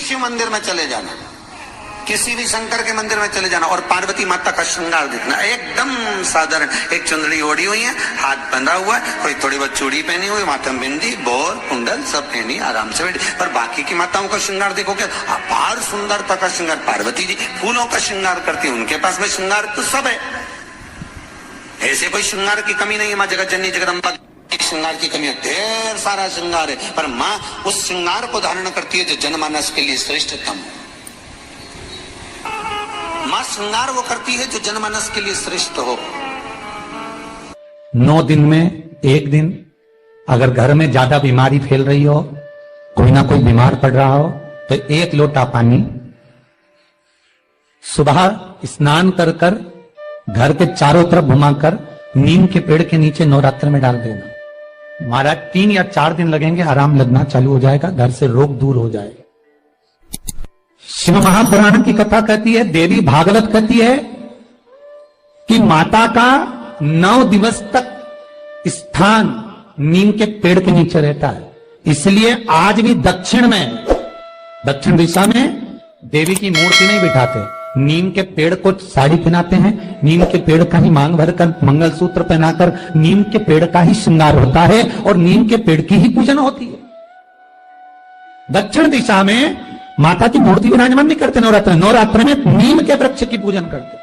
शिव मंदिर में चले जाना, किसी भी शंकर के मंदिर में चले जाना और पार्वती माता का श्रृंगार देखना एकदम साधारण, एक चुंदड़ी ओढ़ी हुई है, हाथ बंधा हुआ है, कोई थोड़ी बहुत चूड़ी पहनी हुई, माथा में बिंदी, बोर, कुंडल सब पहनी, आराम से बैठी। पर बाकी की माताओं का श्रृंगार देखोगे, अपार सुंदरता का श्रृंगार। पार्वती जी फूलों का श्रृंगार करती है, उनके पास में श्रृंगार तो सब है, ऐसे कोई श्रृंगार की कमी नहीं है। माँ जगत जननी जगदम्बा श्रृंगार की कमी है, ढेर सारा श्रृंगार है, पर माँ उस श्रृंगार को धारण करती है जो जनमानस के लिए श्रेष्ठतम। मां श्रृंगार वो करती है जो जनमानस के लिए श्रेष्ठ हो। 9 दिन में एक दिन अगर घर में ज्यादा बीमारी फैल रही हो, कोई ना कोई बीमार पड़ रहा हो, तो 1 लोटा पानी सुबह स्नान कर कर घर के चारों तरफ घुमाकर नीम के पेड़ के नीचे नवरात्र में डाल देना। महाराज 3 या 4 दिन लगेंगे, आराम लगना चालू हो जाएगा, घर से रोग दूर हो जाएगा। शिव महापुराण की कथा कहती है, देवी भागवत कहती है कि माता का 9 दिवस तक स्थान नीम के पेड़ के नीचे रहता है। इसलिए आज भी दक्षिण दिशा में देवी की मूर्ति नहीं बिठाते, नीम के पेड़ को साड़ी पहनाते हैं, नीम के पेड़ का ही मांग भरकर मंगलसूत्र पहनाकर नीम के पेड़ का ही श्रृंगार होता है और नीम के पेड़ की ही पूजन होती है। दक्षिण दिशा में माता की मूर्ति विराजमान नहीं करते नवरात्र में नीम के वृक्ष की पूजन करते,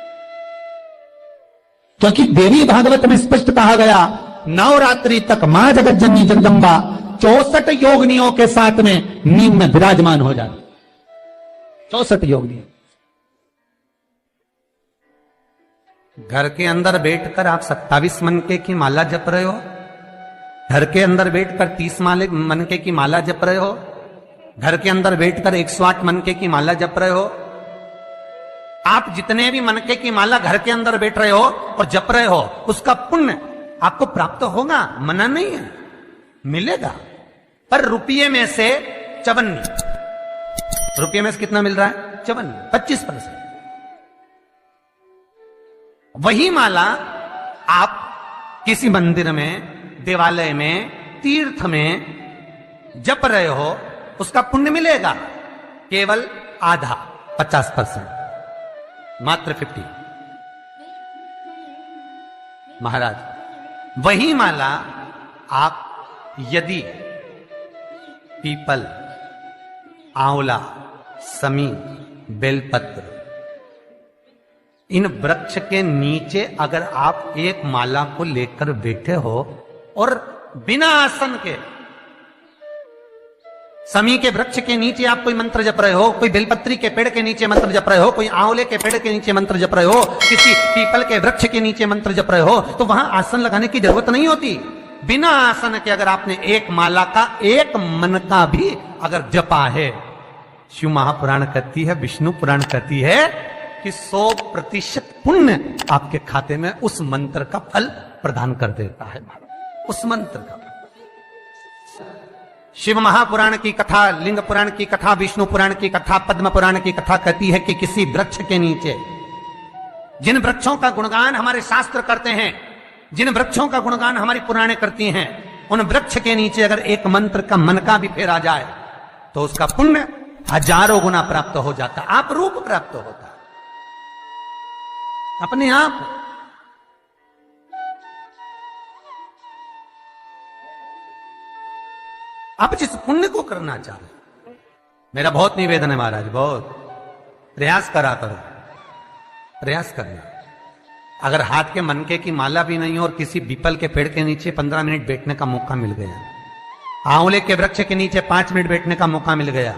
क्योंकि देवी भागवत में स्पष्ट कहा गया, नवरात्रि तक मां जगत जननी जगदम्बा 64 योगिनियों के साथ में नीम में विराजमान हो जाती। 64 योगिनी। घर के अंदर बैठकर आप 27 मनके की माला जप रहे हो, घर के अंदर बैठकर 30 मनके की माला जप रहे हो, घर के अंदर बैठकर 108 मनके की माला जप रहे हो। आप जितने भी मनके की माला घर के अंदर बैठ रहे हो और जप रहे हो, उसका पुण्य आपको प्राप्त होगा, मना नहीं है, मिलेगा। पर रुपये में से 54, रुपये में से कितना मिल रहा है? 54, 25%। वही माला आप किसी मंदिर में, देवालय में, तीर्थ में जप रहे हो, उसका पुण्य मिलेगा केवल आधा, 50%, मात्र 50। महाराज वही माला आप यदि पीपल, आंवला, समी, बेलपत्र, इन वृक्ष के नीचे अगर आप एक माला को लेकर बैठे हो और बिना आसन के, समी के वृक्ष के नीचे आप कोई मंत्र जप रहे हो, कोई बेलपत्री के पेड़ के नीचे मंत्र जप रहे हो, कोई आंवले के पेड़ के नीचे मंत्र जप रहे हो, किसी पीपल के वृक्ष के नीचे मंत्र जप रहे हो, तो वहां आसन लगाने की जरूरत नहीं होती। बिना आसन के अगर आपने एक माला का एक मन का भी अगर जपा है, शिव महापुराण कहती है, विष्णु पुराण कहती है कि 100% पुण्य आपके खाते में उस मंत्र का फल प्रदान कर देता है। उस मंत्र का शिव महापुराण की कथा, लिंग पुराण की कथा, विष्णु पुराण की कथा, पद्म पुराण की कथा कहती है कि किसी वृक्ष के नीचे, जिन वृक्षों का गुणगान हमारे शास्त्र करते हैं, जिन वृक्षों का गुणगान हमारी पुराणे करती हैं, उन वृक्ष के नीचे अगर एक मंत्र का मन का भी फेरा जाए तो उसका पुण्य हजारों गुना प्राप्त हो जाता, आप रूप प्राप्त होता अपने आप। आप जिस पुण्य को करना चाह रहे, मेरा बहुत निवेदन है महाराज, बहुत प्रयास करा करो, प्रयास करना। अगर हाथ के मनके की माला भी नहीं हो और किसी पीपल के पेड़ के नीचे 15 मिनट बैठने का मौका मिल गया, आंवले के वृक्ष के नीचे 5 मिनट बैठने का मौका मिल गया,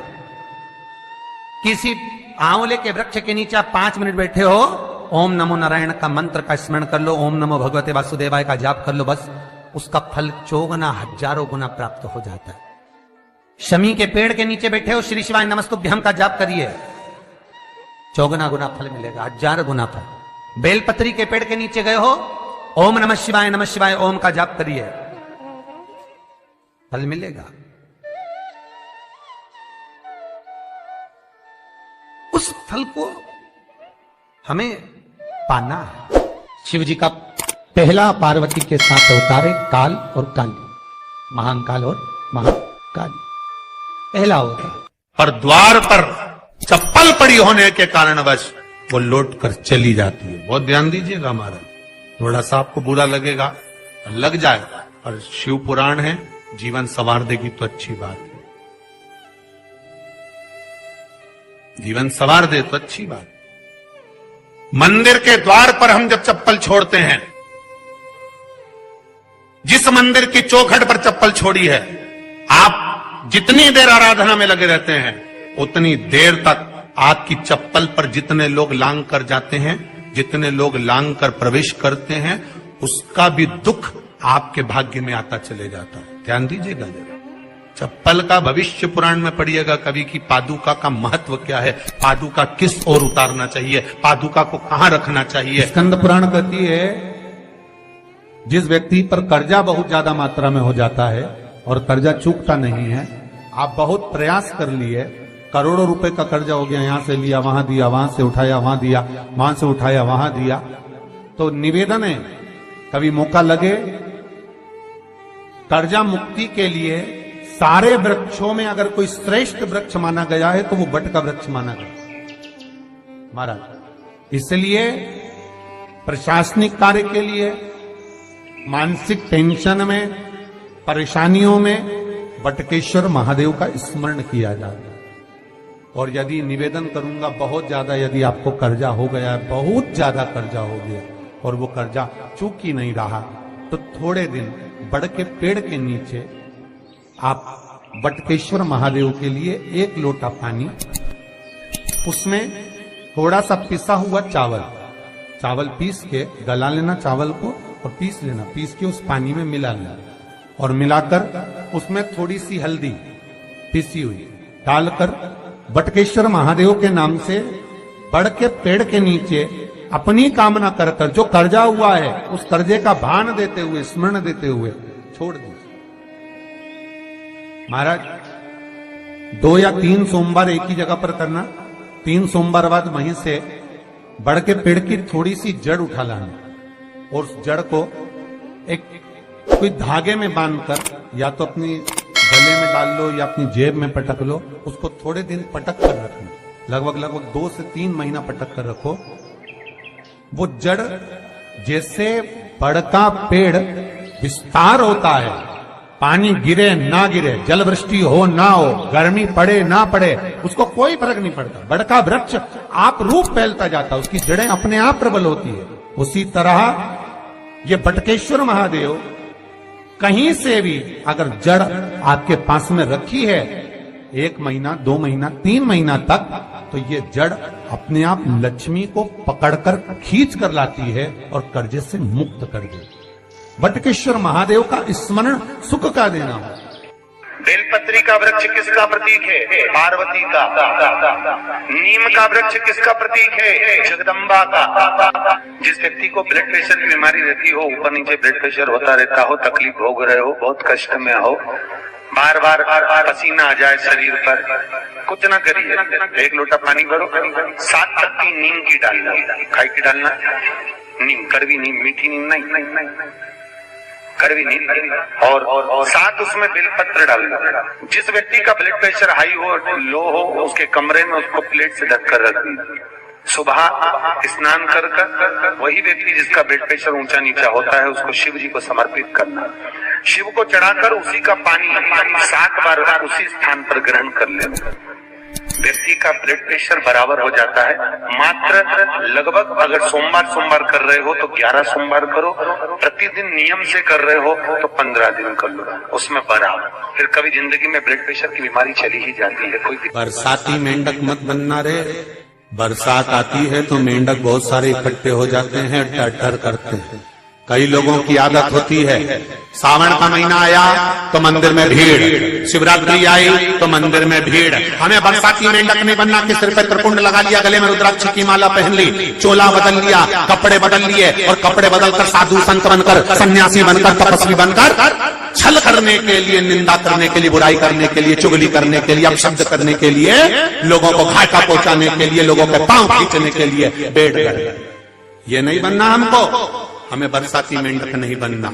किसी आंवले के वृक्ष के नीचे आप 5 मिनट बैठे हो, ओम नमो नारायण का मंत्र का स्मरण कर लो, ओम नमो भगवते वासुदेवाय का जाप कर लो, बस उसका फल 4 गुना, हजारों गुना प्राप्त हो जाता है। शमी के पेड़ के नीचे बैठे हो, श्री शिवाय नमस्तुभ्यम का जाप करिए, 4 गुना फल मिलेगा, 1000 गुना फल। बेलपत्री के पेड़ के नीचे गए हो, ओम नमः शिवाय ओम का जाप करिए, फल मिलेगा। उस फल को हमें पाना है। शिव जी का पहला पार्वती के साथ अवतारे काल और काली, महाकाल और महाकाली, पहला होता पर द्वार पर चप्पल पड़ी होने के कारणवश वो लौट कर चली जाती है। बहुत ध्यान दीजिएगा महाराज, थोड़ा सा आपको बुरा लगेगा, लग जाए, और शिव पुराण है, जीवन संवार देगी तो अच्छी बात है, जीवन संवार दे तो अच्छी बात। मंदिर के द्वार पर हम जब चप्पल छोड़ते हैं, जिस मंदिर की चौखट पर चप्पल छोड़ी है, आप जितनी देर आराधना में लगे रहते हैं उतनी देर तक आपकी चप्पल पर जितने लोग लांग कर जाते हैं, जितने लोग लांग कर प्रवेश करते हैं, उसका भी दुख आपके भाग्य में आता चले जाता है। ध्यान दीजिएगा जरा, चप्पल का भविष्य पुराण में पढ़िएगा कभी कि पादुका का महत्व क्या है, पादुका किस ओर उतारना चाहिए, पादुका को कहां रखना चाहिए। स्कंद पुराण कहती है जिस व्यक्ति पर कर्जा बहुत ज्यादा मात्रा में हो जाता है और कर्जा चूकता नहीं है, आप बहुत प्रयास कर लिए, करोड़ों रुपए का कर्जा हो गया, यहां से लिया वहां दिया, वहां से उठाया वहां दिया, वहां से उठाया वहां दिया, तो निवेदन है कभी मौका लगे कर्जा मुक्ति के लिए सारे वृक्षों में अगर कोई श्रेष्ठ वृक्ष माना गया है तो वो बट का वृक्ष माना गया महाराज। इसलिए प्रशासनिक कार्य के लिए, मानसिक टेंशन में, परेशानियों में बटकेश्वर महादेव का स्मरण किया जाता है। और यदि निवेदन करूंगा बहुत ज्यादा, यदि आपको कर्जा हो गया है, बहुत ज्यादा कर्जा हो गया और वो कर्जा चूक ही नहीं रहा, तो थोड़े दिन बड़ के पेड़ के नीचे आप बटकेश्वर महादेव के लिए 1 लोटा पानी, उसमें थोड़ा सा पिसा हुआ चावल पीस के गला लेना चावल को और पीस लेना, पीस के उस पानी में मिला लेना और मिलाकर उसमें थोड़ी सी हल्दी पिसी हुई डालकर बटकेश्वर महादेव के नाम से बड़ के पेड़ के नीचे अपनी कामना कर कर जो कर्जा हुआ है उस कर्जे का भान देते हुए, स्मरण देते हुए छोड़ दीजिए महाराज। 2 या 3 सोमवार एक ही जगह पर करना, 3 सोमवार बाद वहीं से बड़ के पेड़ की थोड़ी सी जड़ उठा लाना और उस जड़ को एक कोई धागे में बांधकर या तो अपनी गले में डाल लो या अपनी जेब में पटक लो, उसको थोड़े दिन पटक कर रखना, लगभग 2 से 3 महीना पटक कर रखो। वो जड़ जैसे बड़ का पेड़ विस्तार होता है, पानी गिरे ना गिरे, जल वृष्टि हो ना हो, गर्मी पड़े ना पड़े, उसको कोई फर्क नहीं पड़ता, बड़ का वृक्ष आप रूप फैलता जाता, उसकी जड़ें अपने आप प्रबल होती है। उसी तरह ये बटकेश्वर महादेव कहीं से भी अगर जड़ आपके पास में रखी है 1 महीना, 2 महीना, 3 महीना तक, तो ये जड़ अपने आप लक्ष्मी को पकड़कर खींच कर लाती है और कर्जे से मुक्त कर देती है। बटकेश्वर महादेव का स्मरण सुख का देना हो। बेलपत्री का वृक्ष किसका प्रतीक है? पार्वती का। नीम का वृक्ष किसका प्रतीक है? जगदम्बा का। जिस व्यक्ति को ब्लड प्रेशर की बीमारी रहती हो, ऊपर नीचे ब्लड प्रेशर होता रहता हो, तकलीफ भोग रहे हो, बहुत कष्ट में हो, बार बार पसीना आ जाए शरीर पर, कुछ ना करिए, 1 लोटा पानी भरो, 7 पत्ती नीम की डालना, खाई की डालना, नीम, कड़वी नीम, मीठी नीम नहीं, कड़वी नीम, और 7 उसमें बेलपत्र डालना। जिस व्यक्ति का ब्लड प्रेशर हाई हो, लो हो, उसके कमरे में उसको प्लेट से ढक कर रख देना। सुबह स्नान कर वही व्यक्ति जिसका ब्लड प्रेशर ऊंचा नीचा होता है उसको शिव जी को समर्पित करना, शिव को चढ़ाकर उसी का पानी 7 बार उसी स्थान पर ग्रहण कर लेना। व्यक्ति का ब्लड प्रेशर बराबर हो जाता है। मात्र लगभग अगर सोमवार कर रहे हो तो 11 सोमवार करो, प्रतिदिन नियम से कर रहे हो तो 15 दिन कर लो, उसमें बराबर। फिर कभी जिंदगी में ब्लड प्रेशर की बीमारी चली ही जाती है। कोई बरसाती मेंढक मत बनना रे, बरसात आती है तो मेंढक बहुत सारे इकट्ठे हो जाते हैं, टर करते हैं। कई लोगों की आदत होती है, सावन का महीना आया तो मंदिर में भीड़, शिवरात्रि आई तो मंदिर में भीड़। हमें बरसाती मेंढक नहीं बनना कि सिर पे त्रिपुंड लगा लिया, गले में रुद्राक्ष की माला पहन ली, चोला बदल लिया, कपड़े बदल लिए और कपड़े बदलकर साधु संत बनकर, सन्यासी बनकर, तपस्वी बनकर छल करने के लिए, निंदा करने के लिए, बुराई करने के लिए, चुगली करने के लिए, अपशब्द करने के लिए, लोगों को घाटा पहुंचाने के लिए, लोगों के पांव खींचने के लिए बैठ गए। ये नहीं बनना हमको, हमें बरसाती मेंढक नहीं बनना।